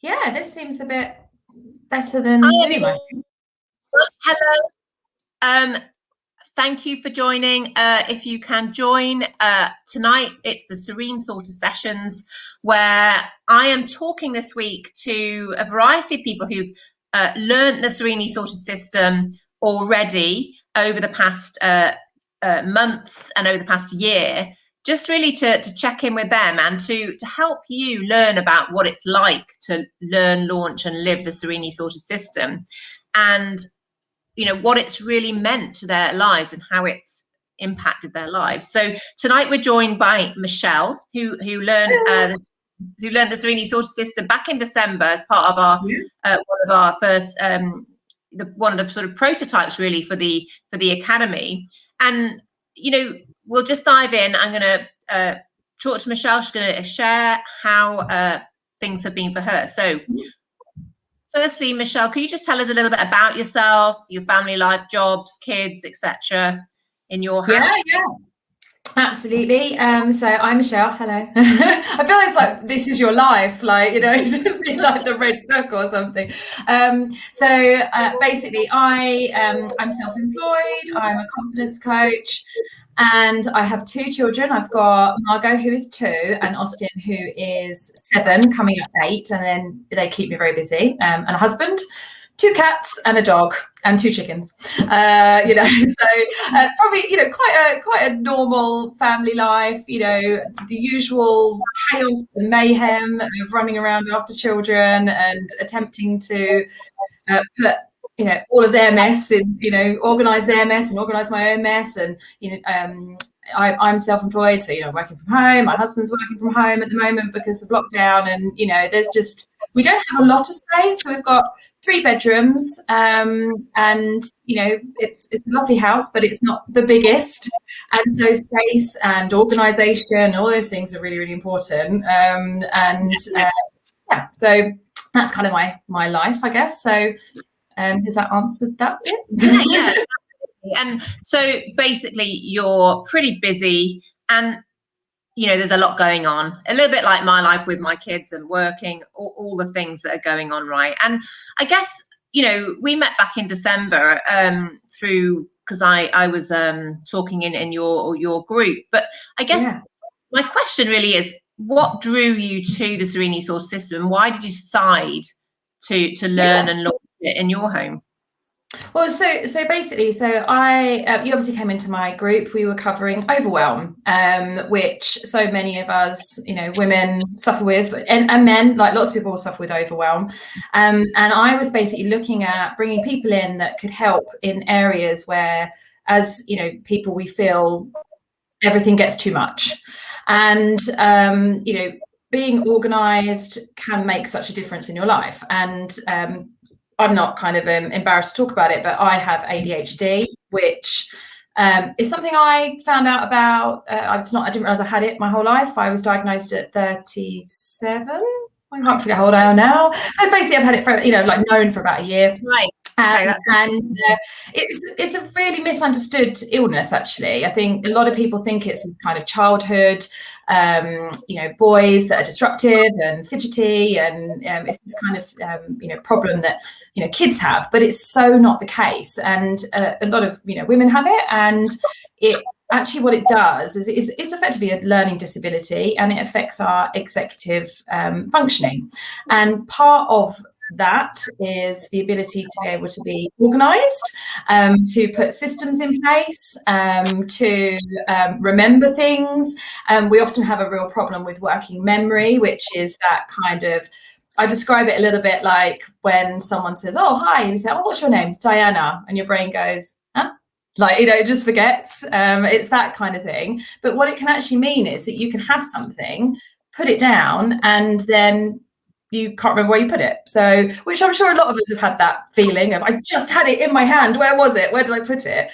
Yeah, this seems a bit better than Hi, Zoom, everyone. I think. Hello. Thank you for joining. If you can join tonight, it's the Serene Sorted Sessions, where I am talking this week to a variety of people who've learned the Serenely Sorted System already over the past months and over the past year, just really to check in with them and to help you learn about what it's like to learn, launch and live the Serenely Sorted System, and what it's really meant to their lives and how it's impacted their lives. So tonight we're joined by Michelle, who learned the Serenely Sorted System back in December as part of our one of our first one of the sort of prototypes really for the academy. And we'll just dive in. I'm going to talk to Michelle. She's going to share how things have been for her. So firstly, Michelle, can you just tell us a little bit about yourself, your family life, jobs, kids, etc. in your house? Yeah, absolutely. So I'm Michelle. Hello. I feel it's like this is your life, like just in like the red circle or something. Basically, I'm self-employed. I'm a confidence coach. And I have two children. I've got Margot, who is 2, and Austin, who is 7, coming up 8. And then they keep me very busy. And a husband, 2 cats, and a dog, and 2 chickens. So probably quite a normal family life. The usual chaos and mayhem of running around after children and attempting to put all of their mess in, organize their mess and organize my own mess. And, I'm self-employed, so, working from home. My husband's working from home at the moment because of lockdown. And, we don't have a lot of space. So we've got 3 bedrooms and, it's a lovely house, but it's not the biggest. And so space and organization, all those things are really, really important. So that's kind of my life, I guess. So does that answer that bit? Yeah. And so basically you're pretty busy and there's a lot going on, a little bit like my life with my kids and working, all the things that are going on, right? And I guess we met back in December because I was talking in your group. But I guess my question really is, what drew you to the Serenely Sorted System? Why did you decide to learn and launch it in your home? Well, so basically, you obviously came into my group. We were covering overwhelm, which so many of us, women suffer with, and men, like lots of people suffer with overwhelm. And I was basically looking at bringing people in that could help in areas where, as people, we feel everything gets too much, and being organized can make such a difference in your life. And I'm not kind of embarrassed to talk about it, but I have ADHD, which is something I found out about. I didn't realize I had it my whole life. I was diagnosed at 37. I can't forget how old I am now. But basically, I've had it for, known for about a year. Right. It's a really misunderstood illness, actually. I think a lot of people think it's kind of childhood, boys that are disruptive and fidgety, and it's this kind of problem that kids have, but it's so not the case. And a lot of women have it, and it actually what it does is it's effectively a learning disability, and it affects our executive functioning. And part of that is the ability to be able to be organized, to put systems in place, to remember things. We often have a real problem with working memory, which is that kind of, I describe it a little bit like when someone says, "Oh, hi," and you say, "Oh, what's your name?" "Diana," and your brain goes, "Huh?" Like, it just forgets. It's that kind of thing. But what it can actually mean is that you can have something, put it down, and then you can't remember where you put it. So, which I'm sure a lot of us have had that feeling of, I just had it in my hand. Where was it? Where did I put it?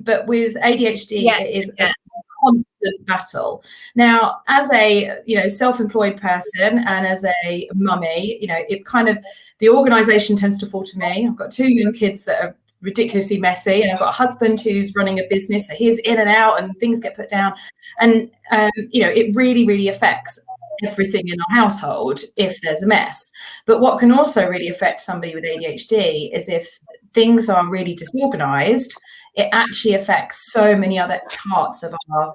But with ADHD, it is a constant battle. Now, as a self-employed person and as a mummy, it kind of, the organisation tends to fall to me. I've got 2 young kids that are ridiculously messy, and I've got a husband who's running a business, so he's in and out and things get put down, and it really, really affects everything in our household if there's a mess. But what can also really affect somebody with ADHD is if things are really disorganized, it actually affects so many other parts of our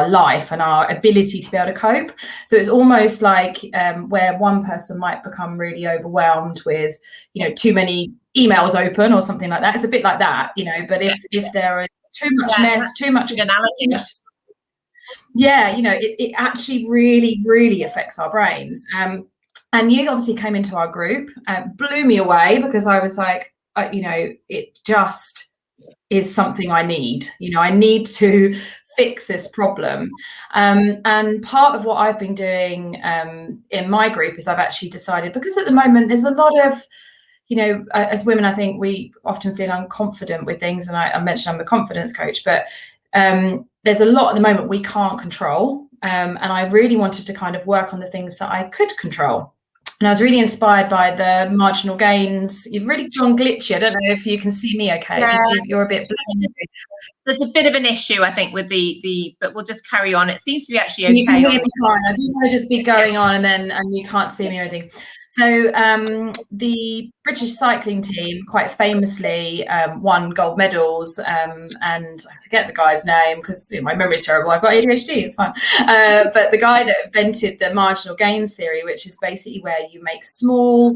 life and our ability to be able to cope. So it's almost like where one person might become really overwhelmed with, too many emails open or something like that. It's a bit like that, but if there is too much mess, too much it actually really, really affects our brains. And you obviously came into our group, blew me away, because I was like, it just is something I need. I need to fix this problem. And part of what I've been doing in my group is I've actually decided, because at the moment there's a lot of, as women, I think we often feel unconfident with things. And I mentioned I'm a confidence coach, but there's a lot at the moment we can't control. And I really wanted to kind of work on the things that I could control. And I was really inspired by the marginal gains. You've really gone glitchy. I don't know if you can see me okay, because you're a bit blurry. There's a bit of an issue, I think, with but we'll just carry on. It seems to be actually okay. You can hear me fine. I don't want to just be going on and you can't see me or anything. So the British cycling team quite famously won gold medals, and I forget the guy's name because my memory is terrible. I've got ADHD, it's fine. But the guy that invented the marginal gains theory, which is basically where you make small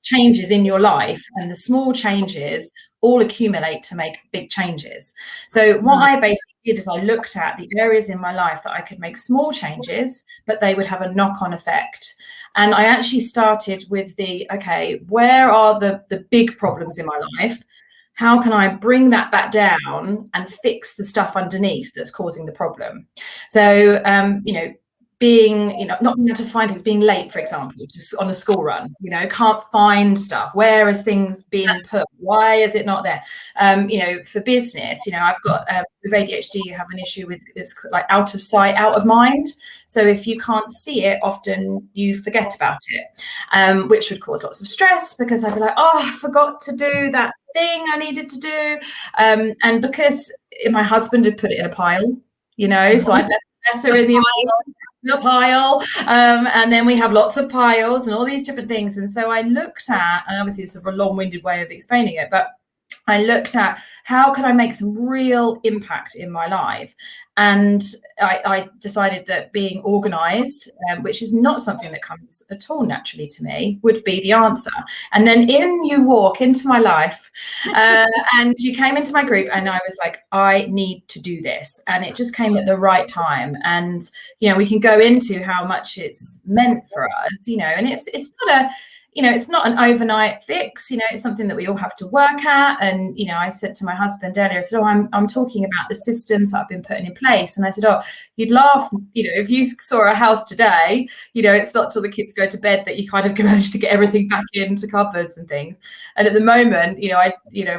changes in your life, and the small changes all accumulate to make big changes. So what I basically did is I looked at the areas in my life that I could make small changes, but they would have a knock-on effect. And I actually started with where are the big problems in my life? How can I bring that back down and fix the stuff underneath that's causing the problem? So, being, not being able to find things, being late, for example, just on the school run, can't find stuff. Where is things being put? Why is it not there? For business, I've got, with ADHD, you have an issue with, it's like out of sight, out of mind. So if you can't see it, often you forget about it, which would cause lots of stress, because I'd be like, oh, I forgot to do that thing I needed to do. And because my husband had put it in a pile, so I left better in the pile, and then we have lots of piles and all these different things. And so I looked at, and obviously it's a long-winded way of explaining it, but I looked at how could I make some real impact in my life. And I decided that being organised, which is not something that comes at all naturally to me, would be the answer. And then in you walk into my life, and you came into my group, and I was like, I need to do this. And it just came at the right time. And, we can go into how much it's meant for us, and it's not a, it's not an overnight fix, it's something that we all have to work at. And, I said to my husband earlier, I said, oh, I'm talking about the systems that I've been putting in place. And I said, oh, you'd laugh, if you saw a house today, it's not till the kids go to bed that you kind of manage to get everything back into cupboards and things. And at the moment,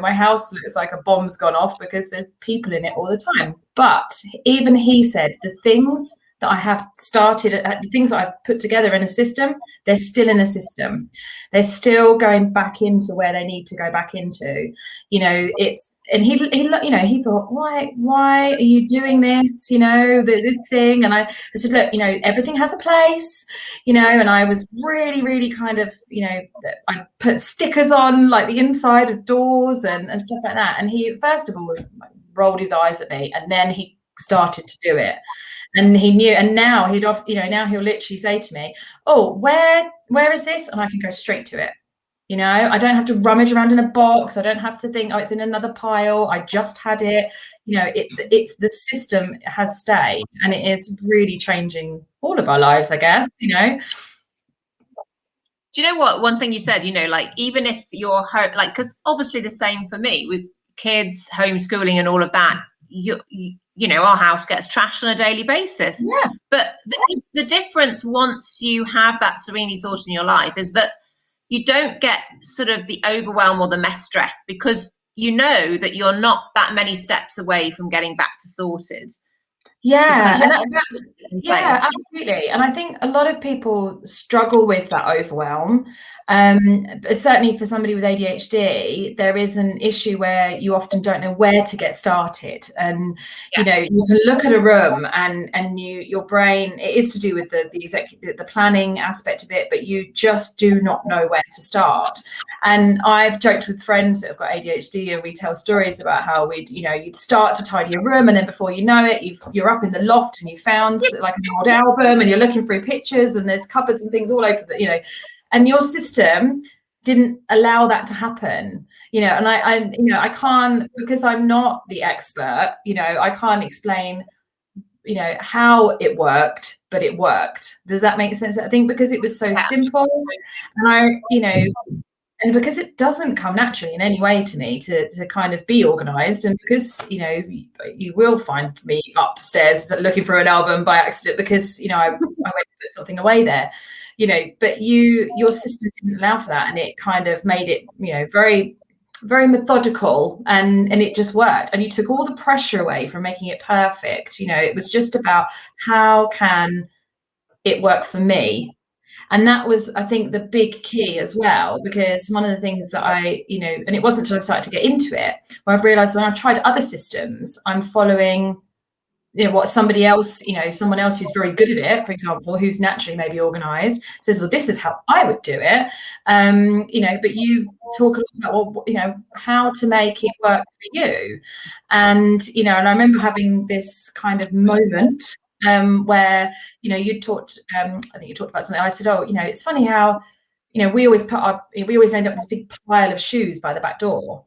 my house looks like a bomb's gone off because there's people in it all the time. But even he said the things that I have started, the things that I've put together in a system, they're still in a system. They're still going back into where they need to go back into. And he thought, why are you doing this? This thing. And I said, look, everything has a place. And I was really, really kind of, I put stickers on like the inside of doors and stuff like that. And he, first of all, rolled his eyes at me, and then he started to do it. And he knew, and now now he'll literally say to me, oh, where is this? And I can go straight to it. I don't have to rummage around in a box. I don't have to think, oh, it's in another pile. I just had it. It's the system has stayed, and it is really changing all of our lives, I guess, Do you know what? One thing you said, like, even if you're home, like, because obviously the same for me with kids, homeschooling and all of that, our house gets trashed on a daily basis. Yeah. But the difference once you have that Serenely Sorted in your life is that you don't get sort of the overwhelm or the mess stress, because you know that you're not that many steps away from getting back to sorted. Yeah, because and you're that's in yeah, place. absolutely. And I think a lot of people struggle with that overwhelm. Certainly for somebody with ADHD, there is an issue where you often don't know where to get started. And you know, you can look at a room and your brain, it is to do with the planning aspect of it, but you just do not know where to start. And I've joked with friends that have got ADHD, and we tell stories about how you'd start to tidy a room, and then before you know it, you're up in the loft and you found like an old album, and you're looking through pictures, and there's cupboards and things all over and your system didn't allow that to happen. And I can't, because I'm not the expert, I can't explain how it worked, but it worked. Does that make sense? I think because it was so simple, and and because it doesn't come naturally in any way to me to kind of be organized, and because you will find me upstairs looking for an album by accident because I went to put something away there, but your system didn't allow for that, and it kind of made it very, very methodical, and it just worked, and you took all the pressure away from making it perfect. It was just about how can it work for me. And that was, I think, the big key as well, because one of the things that and it wasn't until I started to get into it where I've realized when I've tried other systems, I'm following, what somebody else, someone else who's very good at it, for example, who's naturally maybe organized, says, well, this is how I would do it. But you talk a lot about, how to make it work for you. And, and I remember having this kind of moment where you talked, I think you talked about something. I said, oh, it's funny how we always end up with this big pile of shoes by the back door,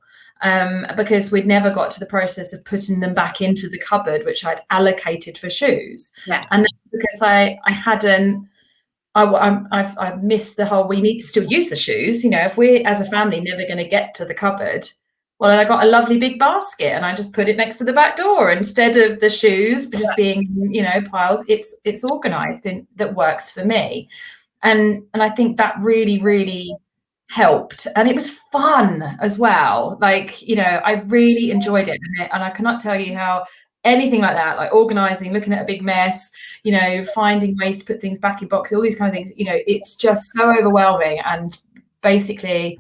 because we'd never got to the process of putting them back into the cupboard which I'd allocated for shoes. And that's because I've missed the whole, we need to still use the shoes, if we're as a family never going to get to the cupboard. Well, I got a lovely big basket and I just put it next to the back door instead of the shoes just being, piles. It's organized and that works for me. And I think that really, really helped. And it was fun as well. Like, I really enjoyed it. And I cannot tell you how anything like that, like organizing, looking at a big mess, finding ways to put things back in boxes, all these kind of things, it's just so overwhelming and basically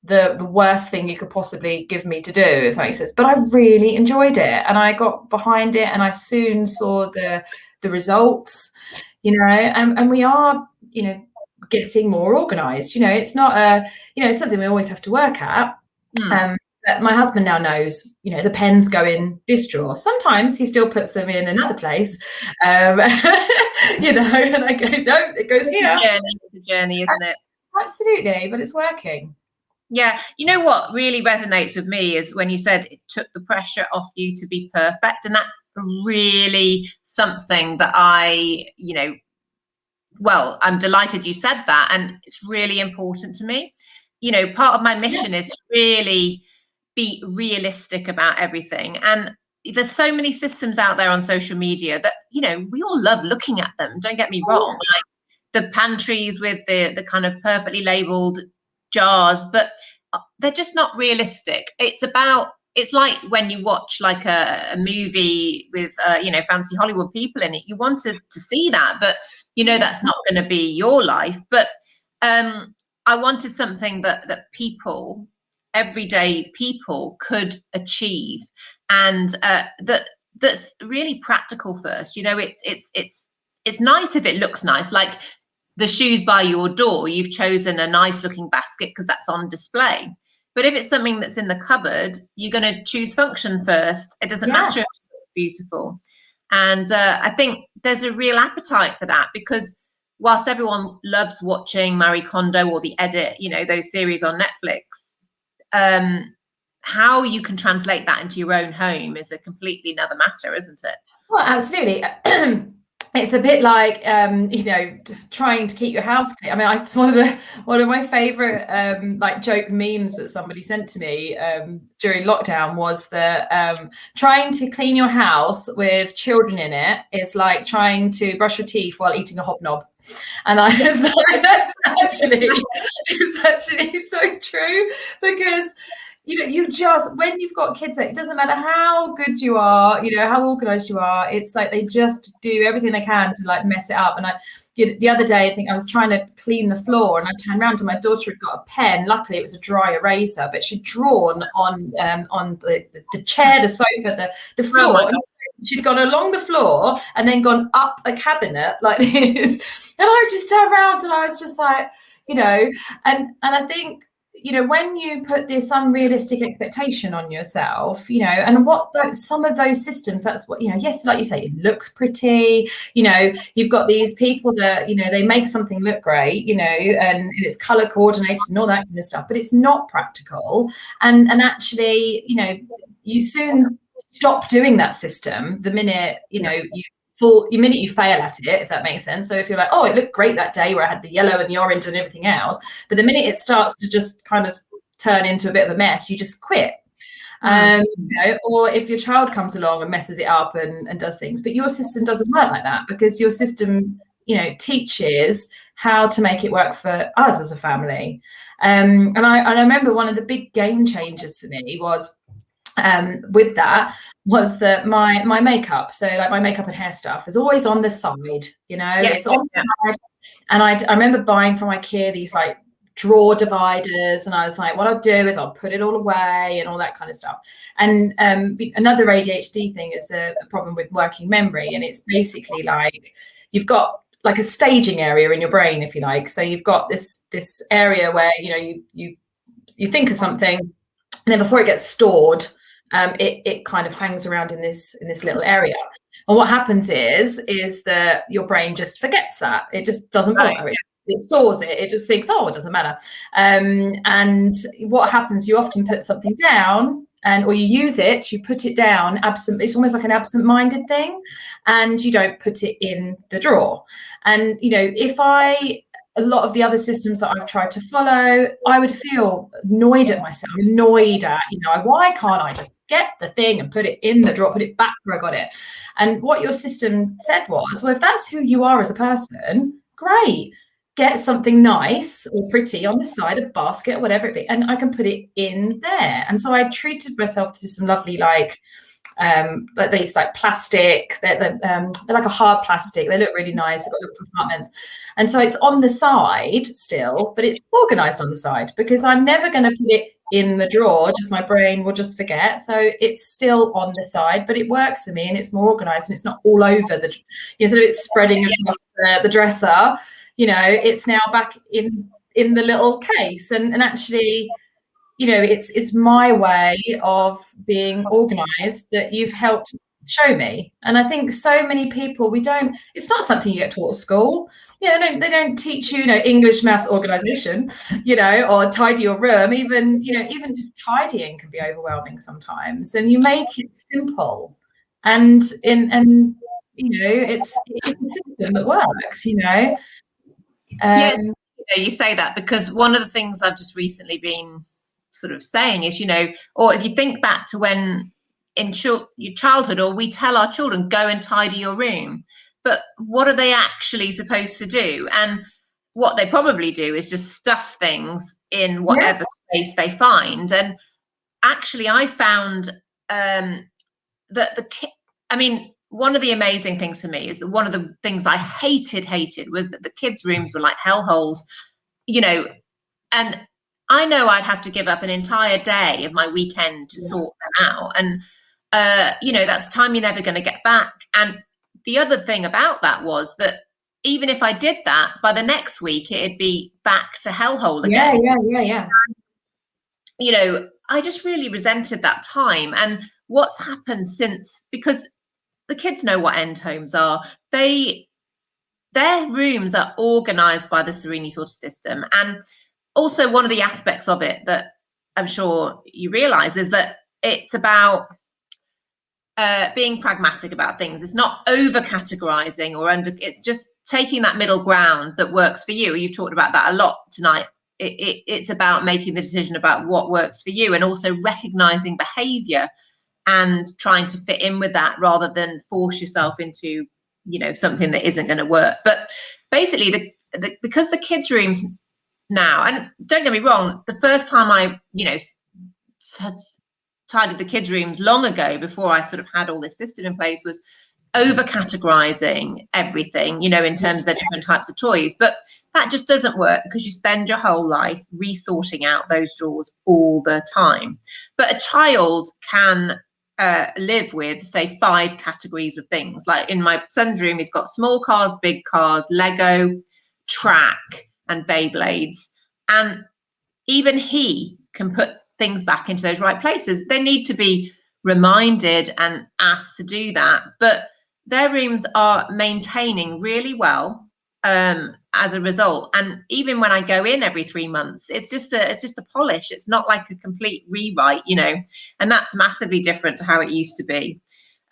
the worst thing you could possibly give me to do, if that makes sense. But I really enjoyed it and I got behind it and I soon saw the results, and we are, getting more organized. It's not it's something we always have to work at. But my husband now knows, the pens go in this drawer. Sometimes he still puts them in another place, and I go, no, it goes here. It's a journey, isn't it? Absolutely, but it's working. Yeah. You know what really resonates with me is when you said it took the pressure off you to be perfect. And that's really something that well, I'm delighted you said that. And it's really important to me. Part of my mission is to really be realistic about everything. And there's so many systems out there on social media that, we all love looking at them. Don't get me wrong. Like the pantries with the kind of perfectly labeled jars, but they're just not realistic. It's like when you watch like a movie with fancy Hollywood people in it, you want to see that, but that's not going to be your life. But I wanted something that people, everyday people, could achieve, and that's really practical first. It's nice if it looks nice, like the shoes by your door, you've chosen a nice looking basket because that's on display. But if it's something that's in the cupboard, you're going to choose function first. It doesn't matter if it's beautiful. And I think there's a real appetite for that, because whilst everyone loves watching Marie Kondo or The Edit, those series on Netflix, how you can translate that into your own home is a completely another matter, isn't it? Well, absolutely. It's a bit like trying to keep your house clean. I mean, it's one of my favorite like joke memes that somebody sent to me during lockdown was that trying to clean your house with children in it is like trying to brush your teeth while eating a hobnob. And I was like, it's actually so true, because you just, when you've got kids, it doesn't matter how good you are, how organized you are, it's like they just do everything they can to like mess it up. And the other day, I think I was trying to clean the floor and I turned around and my daughter had got a pen. Luckily, it was a dry eraser, but she'd drawn on the chair, the sofa, the floor. Oh, she'd gone along the floor and then gone up a cabinet like this. And I just turned around and I was just like, and I think, when you put this unrealistic expectation on yourself, and some of those systems, that's what, yes, like you say, it looks pretty, you've got these people that, they make something look great, and it's color coordinated and all that kind of stuff, but it's not practical. And actually, you soon stop doing that system the minute, the minute you fail at it, if that makes sense. So if you're like, oh, it looked great that day where I had the yellow and the orange and everything else, but the minute it starts to just kind of turn into a bit of a mess, you just quit. Or if your child comes along and messes it up and does things, but your system doesn't work like that, because your system, teaches how to make it work for us as a family. And I remember one of the big game changers for me was, with that, was that my makeup, so like my makeup and hair stuff, is always on the side, it's on the side. And I remember buying from IKEA these like drawer dividers, and I was like, what I'll do is I'll put it all away and all that kind of stuff. And another ADHD thing is a problem with working memory, and it's basically like you've got like a staging area in your brain, if you like. So you've got this area where you think of something, and then before it gets stored, it kind of hangs around in this little area. And what happens is that your brain just forgets that. It just doesn't bother it. It stores it. It just thinks, oh, it doesn't matter. And what happens, you often put something down, or you use it, you put it down absent. It's almost like an absent-minded thing, and you don't put it in the drawer. And, a lot of the other systems that I've tried to follow, I would feel annoyed at myself, why can't I just get the thing and put it in the drawer, put it back where I got it? And what your system said was, well, if that's who you are as a person, great, get something nice or pretty on the side, a basket or whatever it be, and I can put it in there. And so I treated myself to some lovely, like these like plastic, they're like a hard plastic, they look really nice, they've got little compartments, and so it's on the side still, but it's organized on the side, because I'm never going to put it in the drawer, just my brain will just forget. So it's still on the side, but it works for me, and it's more organized, and it's not all over the, instead of it spreading across the dresser, it's now back in the little case. And actually, it's my way of being organized that you've helped show me. And I think so many people, it's not something you get taught at school. They don't teach you, English, maths, organization, or tidy your room. Even just tidying can be overwhelming sometimes. And you make it simple, and it's a system that works, Yes, you say that, because one of the things I've just recently been sort of saying is, or if you think back to when in your childhood, or we tell our children, go and tidy your room, but what are they actually supposed to do? And what they probably do is just stuff things in whatever space they find. And actually, I found that one of the amazing things for me is that one of the things I hated was that the kids' rooms were like hellholes, and I know I'd have to give up an entire day of my weekend to sort them out. And, that's time you're never going to get back. And the other thing about that was that even if I did that, by the next week, it'd be back to hellhole again. Yeah. I just really resented that time. And what's happened since, because the kids know what end homes are, their rooms are organized by the Serenely Sorted System. And also, one of the aspects of it that I'm sure you realize is that it's about being pragmatic about things. It's not over categorizing it's just taking that middle ground that works for you. You've talked about that a lot tonight. It's about making the decision about what works for you, and also recognizing behavior and trying to fit in with that, rather than force yourself into, something that isn't going to work. But basically, because the kids' rooms now, and don't get me wrong, the first time I, had tidied the kids' rooms long ago, before I sort of had all this system in place, was over categorizing everything, you know, in terms of the different types of toys. But that just doesn't work, because you spend your whole life resorting out those drawers all the time. But a child can live with, say, 5 categories of things. Like in my son's room, he's got small cars, big cars, Lego, track, and Beyblades. And even he can put things back into those right places. They need to be reminded and asked to do that. But their rooms are maintaining really well as a result. And even when I go in every 3 months, it's just a polish. It's not like a complete rewrite, you know, and that's massively different to how it used to be.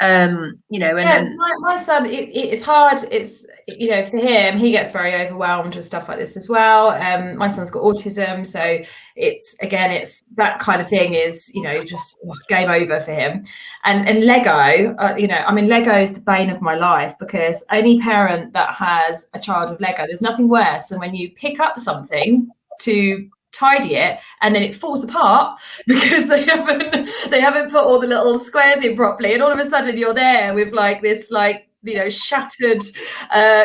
You know, and yeah, my son, it's hard. It's, you know, for him, he gets very overwhelmed with stuff like this as well. My son's got autism, so it's that kind of thing is, you know, just game over for him. And Lego, you know, I mean, Lego is the bane of my life, because any parent that has a child with Lego, there's nothing worse than when you pick up something to tidy it and then it falls apart because they haven't put all the little squares in properly, and all of a sudden you're there with like this, like, you know, shattered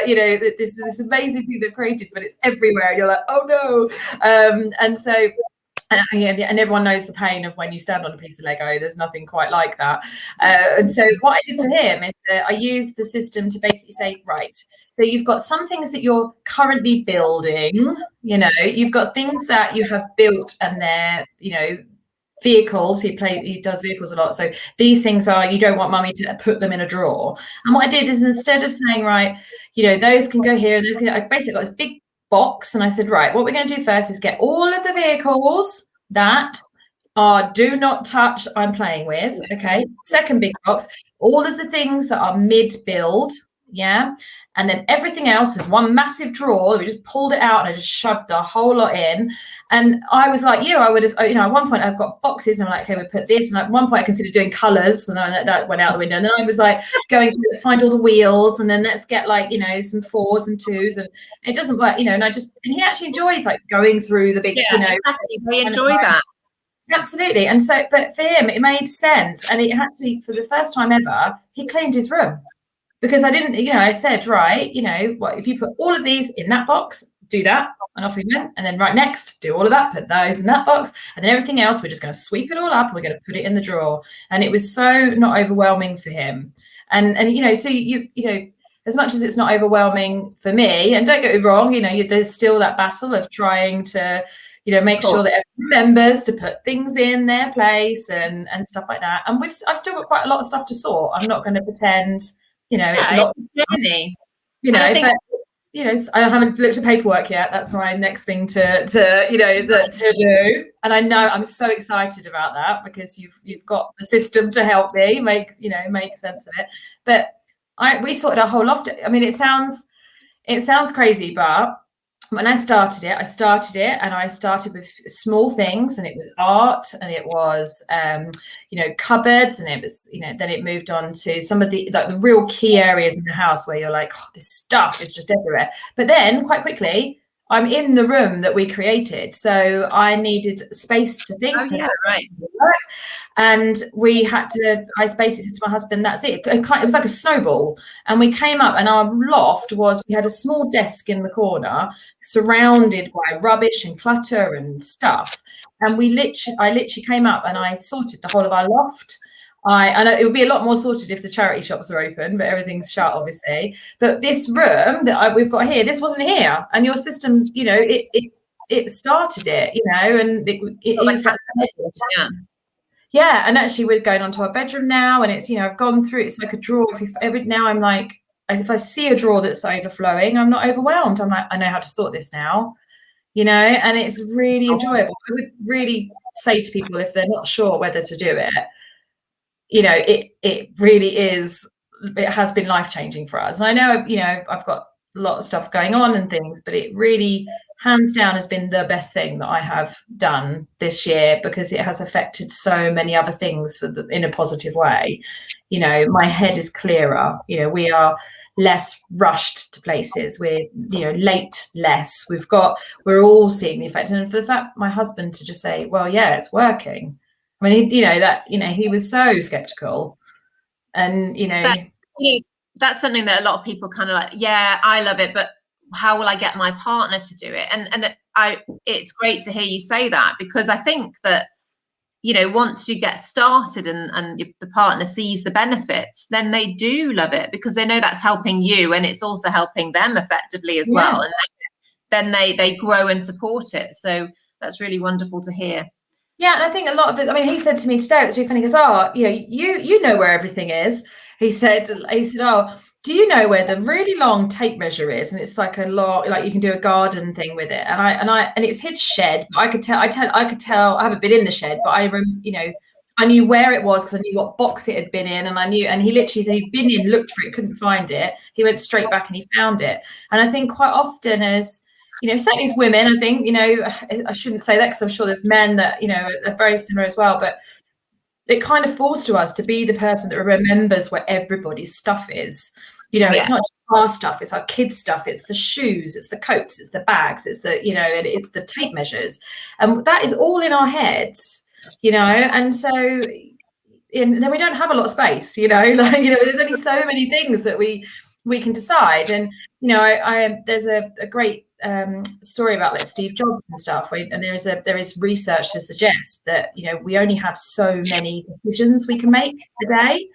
you know, this amazing thing they've created, but it's everywhere, and you're like, oh no. And so and everyone knows the pain of when you stand on a piece of Lego. There's nothing quite like that. And so what I did for him is that I used the system to basically say, right, so you've got some things that you're currently building, you know, you've got things that you have built and they're, you know, vehicles. He does vehicles a lot. So these things are, you don't want mummy to put them in a drawer. And what I did is, instead of saying, right, you know, those can go here, and those can, I basically got this big box, and I said, right, what we're going to do first is get all of the vehicles that are do not touch, I'm playing with. Okay. Second big box, all of the things that are mid build. Yeah. And then everything else is one massive drawer. We just pulled it out and I just shoved the whole lot in. And I was like, I would have, you know, at one point I've got boxes and I'm like, okay, we'll put this. And at one point I considered doing colors, and then that went out the window. And then I was like going to, let's find all the wheels, and then let's get, like, you know, some 4s and 2s, and it doesn't work, you know. And he actually enjoys like going through the big, you know. Exactly. They enjoy that. Absolutely. And so, but for him, it made sense. And it actually, for the first time ever, he cleaned his room. Because I didn't, you know, I said, right, you know, what if you put all of these in that box, do that, and off we went. And then right next, do all of that, put those in that box, and then everything else, we're just going to sweep it all up and we're going to put it in the drawer. And it was so not overwhelming for him. And you know, so you know, as much as it's not overwhelming for me, and don't get me wrong, you know, there's still that battle of trying to, you know, make sure that everyone remembers to put things in their place and stuff like that. And I've still got quite a lot of stuff to sort. I'm not going to pretend, you know, it's not a journey, you know, but you know, I haven't looked at paperwork yet. That's my next thing to you know, to do. And I know I'm so excited about that, because you've got the system to help me make sense of it. But we sorted our whole loft. I mean, it sounds crazy, but when I started it, and I started with small things, and it was art, and it was, you know, cupboards, and it was, you know, then it moved on to some of the, like, the real key areas in the house where you're like, oh, this stuff is just everywhere. But then quite quickly, I'm in the room that we created. So I needed space to think. Oh, yeah, right. And I basically said to my husband, that's it. It was like a snowball. And we came up, and our loft we had a small desk in the corner surrounded by rubbish and clutter and stuff. And I literally came up and I sorted the whole of our loft. I know it would be a lot more sorted if the charity shops are open, but everything's shut, obviously. But this room that we've got here, this wasn't here, and your system, you know, it started it, you know, and it is like, yeah. And actually, we're going on to our bedroom now, and it's, you know, I've gone through. It's like a drawer. Now I'm like, if I see a drawer that's overflowing, I'm not overwhelmed. I'm like, I know how to sort this now, you know, and it's really enjoyable. I would really say to people, if they're not sure whether to do it, you know, it really is, it has been life-changing for us. And I know, you know, I've got a lot of stuff going on and things, but it really, hands down, has been the best thing that I have done this year, because it has affected so many other things in a positive way. You know, my head is clearer. You know, we are less rushed to places. We're, you know, late less. We're all seeing the effect. And for the fact my husband to just say, well, yeah, it's working. I mean, he was so skeptical, and that's something that a lot of people kind of like, yeah, I love it, but how will I get my partner to do it? And it's great to hear you say that, because I think that, once you get started and the partner sees the benefits, then they do love it, because they know that's helping you, and it's also helping them effectively as well. And then they grow and support it. So that's really wonderful to hear. Yeah, and I think a lot of it, I mean, he said to me today, it was really funny, he goes, oh, you know where everything is. He said, oh, do you know where the really long tape measure is? And it's like a lot, like you can do a garden thing with it. And it's his shed. But I could tell, I haven't been in the shed, but I knew where it was, because I knew what box it had been in, and he literally said he'd been in, looked for it, couldn't find it. He went straight back and he found it. And I think quite often certainly as women, I think, I shouldn't say that, because I'm sure there's men that, are very similar as well, but it kind of falls to us to be the person that remembers where everybody's stuff is. It's not just our stuff, it's our kids' stuff, it's the shoes, it's the coats, it's the bags, it's the, it's the tape measures. And that is all in our heads, and so then we don't have a lot of space, there's only so many things that we can decide. And, there's a great story about like Steve Jobs and stuff, and there is research to suggest that we only have so many decisions we can make a day,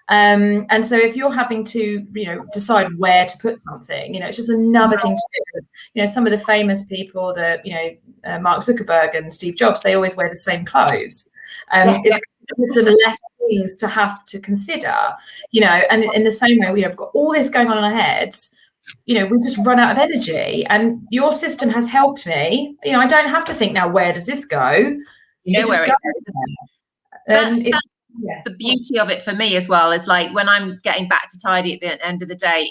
and so if you're having to decide where to put something, it's just another thing to do. Some of the famous people that Mark Zuckerberg and Steve Jobs, they always wear the same clothes. It's the less things to have to consider, and in the same way, we've got all this going on in our heads. We just run out of energy, and your system has helped me. I don't have to think now, where does this go? Where it goes. That's the beauty of it for me as well, is like when I'm getting back to tidy at the end of the day,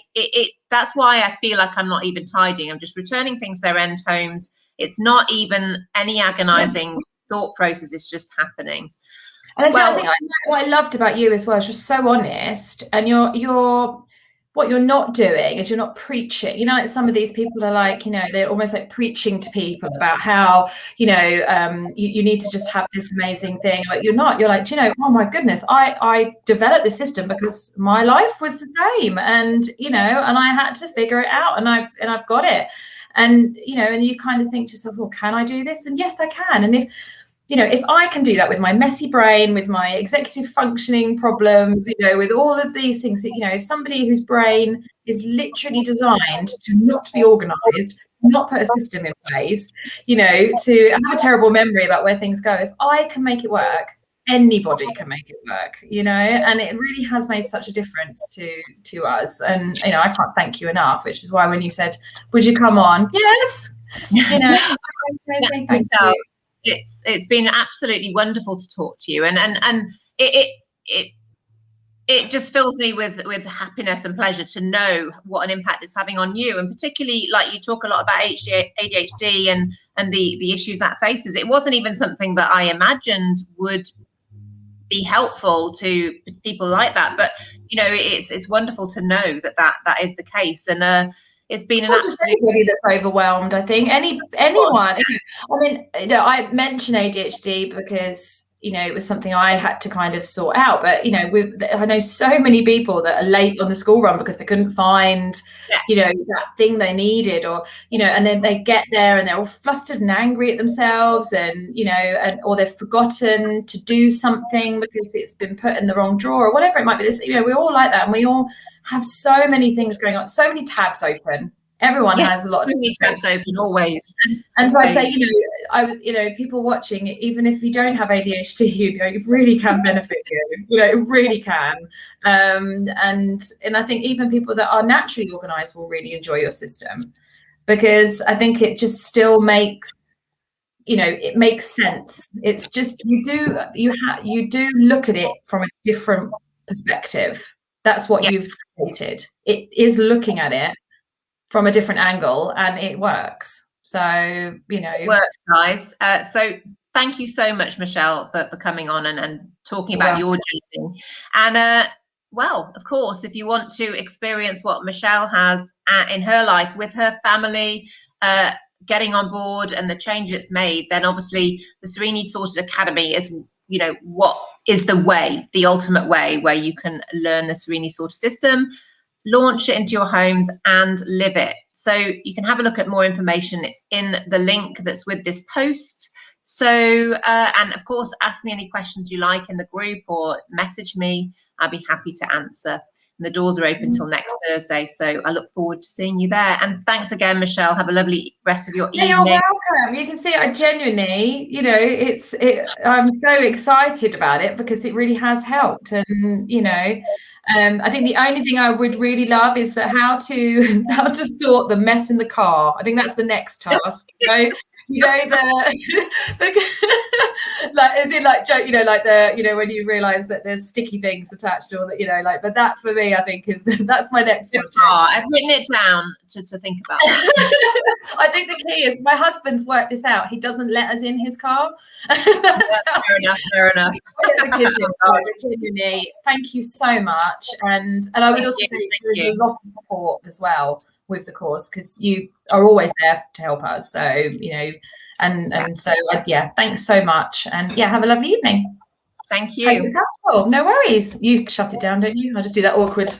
that's why I feel like I'm not even tidying. I'm just returning things to their end homes. It's not even any agonizing thought process. It's just happening. And I think what I loved about you as well is you're so honest, and you're what you're not doing is you're not preaching. Like some of these people are like, they're almost like preaching to people about how, you need to just have this amazing thing. But you're not. You're like, oh my goodness, I developed this system because my life was the same, and and I had to figure it out, and I've got it, and and you kind of think to yourself, well, can I do this? And yes, I can. And if I can do that with my messy brain, with my executive functioning problems, with all of these things, if somebody whose brain is literally designed to not be organized, not put a system in place, to have a terrible memory about where things go, if I can make it work, anybody can make it work, and it really has made such a difference to us. And, I can't thank you enough, which is why when you said, would you come on? Yes. Thank you. It's been absolutely wonderful to talk to you, and it just fills me with happiness and pleasure to know what an impact it's having on you, and particularly, like, you talk a lot about ADHD and the issues that faces. It wasn't even something that I imagined would be helpful to people like that, but it's wonderful to know that is the case. And it's been an absolute anybody that's overwhelmed. I think anyone. I mean, I mention ADHD because it was something I had to kind of sort out. But I know so many people that are late on the school run because they couldn't find that thing they needed, or and then they get there and they're all flustered and angry at themselves, and or they've forgotten to do something because it's been put in the wrong drawer or whatever it might be. This we're all like that, and we all have so many things going on, so many tabs open. Everyone has a lot of tabs open always. And so I'd say, people watching, even if you don't have ADHD, it really can benefit you. It really can. And I think even people that are naturally organized will really enjoy your system, because I think it just still makes, it makes sense. It's just you do look at it from a different perspective. That's what you've created. It is looking at it from a different angle, and it works. So, works, guys. So thank you so much, Michelle, for coming on and talking about your journey. And well, of course, if you want to experience what Michelle has in her life with her family, getting on board and the change it's made, then obviously the Serenely Sorted Academy is you know, what is the way, the ultimate way where you can learn the Serenely Sorted System, launch it into your homes and live it. So you can have a look at more information. It's in the link that's with this post. So, and of course, ask me any questions you like in the group or message me. I'll be happy to answer. And the doors are open till next Thursday. So I look forward to seeing you there. And thanks again, Michelle. Have a lovely rest of your evening. You're welcome. You can see I genuinely, you know, I'm so excited about it because it really has helped. And, you know, I think the only thing I would really love is that how to sort the mess in the car. I think that's the next task. You know the like, as in like joke, you know, like when you realise that there's sticky things attached, or that, you know, like, but that for me, I think that's my next project. I've written it down to think about that. I think the key is my husband's worked this out. He doesn't let us in his car. Fair enough. Genuinely, thank you so much. And I would also say there's a lot of support as well with the course, because you are always there to help us. So, you know, and so yeah, thanks so much. And yeah, have a lovely evening. Thank you. No worries. You shut it down, don't you? I'll just do that awkward